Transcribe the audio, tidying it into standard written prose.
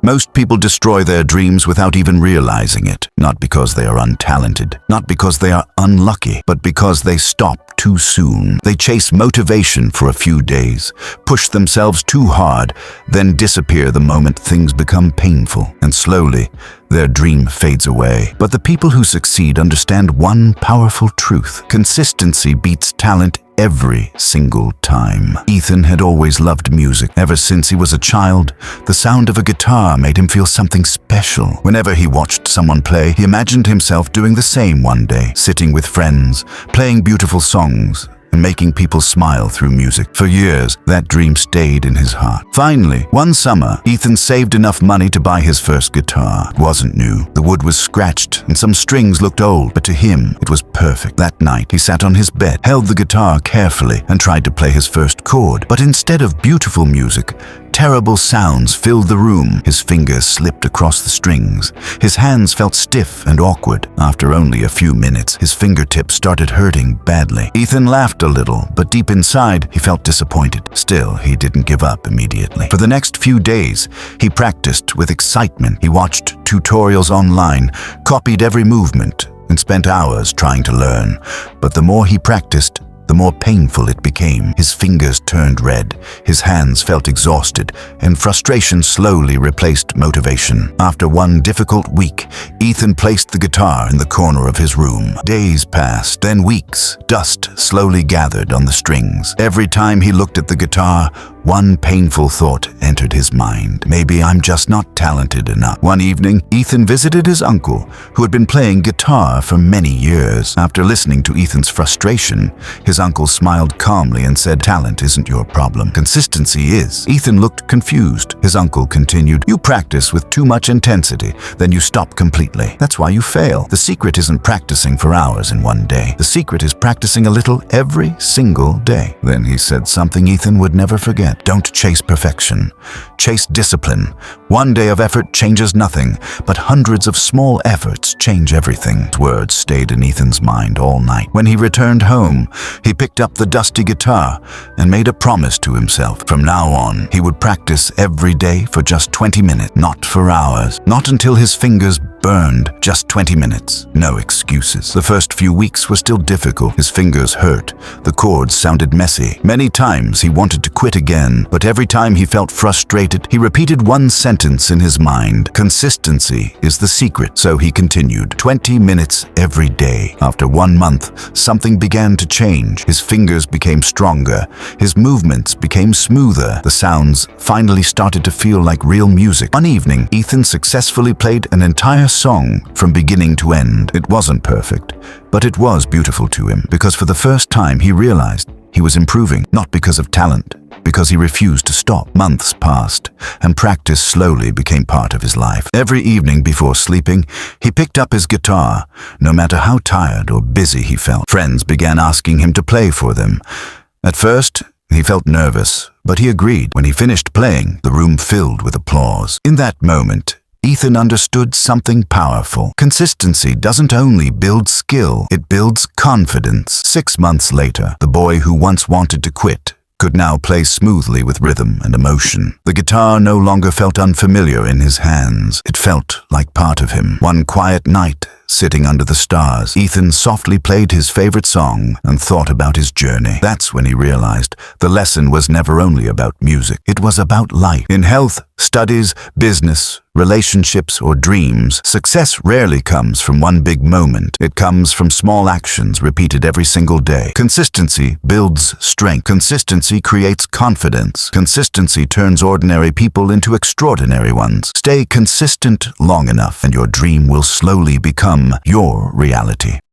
Most people destroy their dreams without even realizing it, not because they are untalented, not because they are unlucky, but because they stop too soon. They chase motivation for a few days, push themselves too hard, then disappear the moment things become painful, and slowly, their dream fades away. But the people who succeed understand one powerful truth: consistency beats talent every single time. Ethan had always loved music. Ever since he was a child, the sound of a guitar made him feel something special. Whenever he watched someone play, he imagined himself doing the same one day, sitting with friends, playing beautiful songs, and making people smile through music. For years, that dream stayed in his heart. Finally, one summer, Ethan saved enough money to buy his first guitar. It wasn't new. The wood was scratched, and some strings looked old, but to him, it was perfect. That night, he sat on his bed, held the guitar carefully, and tried to play his first chord. But instead of beautiful music, terrible sounds filled the room. His fingers slipped across the strings. His hands felt stiff and awkward. After only a few minutes, his fingertips started hurting badly. Ethan laughed a little, but deep inside, he felt disappointed. Still, he didn't give up immediately. For the next few days, he practiced with excitement. He watched tutorials online, copied every movement, and spent hours trying to learn. But the more he practiced, the more painful it became. His fingers turned red, his hands felt exhausted, and frustration slowly replaced motivation. After one difficult week, Ethan placed the guitar in the corner of his room. Days passed, then weeks. Dust slowly gathered on the strings. Every time he looked at the guitar, one painful thought entered his mind. Maybe I'm just not talented enough. One evening, Ethan visited his uncle, who had been playing guitar for many years. After listening to Ethan's frustration, his uncle smiled calmly and said, "Talent isn't your problem. Consistency is." Ethan looked confused. His uncle continued, "You practice with too much intensity, then you stop completely. That's why you fail. The secret isn't practicing for hours in one day. The secret is practicing a little every single day." Then he said something Ethan would never forget. Don't chase perfection. Chase discipline. One day of effort changes nothing, but hundreds of small efforts change everything. His words stayed in Ethan's mind all night. When he returned home, he picked up the dusty guitar and made a promise to himself. From now on, he would practice every day for just 20 minutes, not for hours, not until his fingers burned. Just 20 minutes. No excuses. The first few weeks were still difficult. His fingers hurt. The chords sounded messy. Many times he wanted to quit again, but every time he felt frustrated, he repeated one sentence in his mind: consistency is the secret. So he continued, 20 minutes every day. After 1 month, something began to change. His fingers became stronger. His movements became smoother. The sounds finally started to feel like real music. One evening, Ethan successfully played an entire song from beginning to end. It wasn't perfect, but it was beautiful to him, because for the first time he realized he was improving, not because of talent, because he refused to stop. Months passed, and practice slowly became part of his life. Every evening before sleeping, he picked up his guitar, no matter how tired or busy he felt. Friends began asking him to play for them. At first, he felt nervous, but he agreed. When he finished playing, the room filled with applause. In that moment, Ethan understood something powerful. Consistency doesn't only build skill, it builds confidence. 6 months later, the boy who once wanted to quit could now play smoothly with rhythm and emotion. The guitar no longer felt unfamiliar in his hands. It felt like part of him. One quiet night, sitting under the stars, Ethan softly played his favorite song and thought about his journey. That's when he realized the lesson was never only about music. It was about life. In health, studies, business, relationships, or dreams, success rarely comes from one big moment. It comes from small actions repeated every single day. Consistency builds strength. Consistency creates confidence. Consistency turns ordinary people into extraordinary ones. Stay consistent long enough, and your dream will slowly become your reality.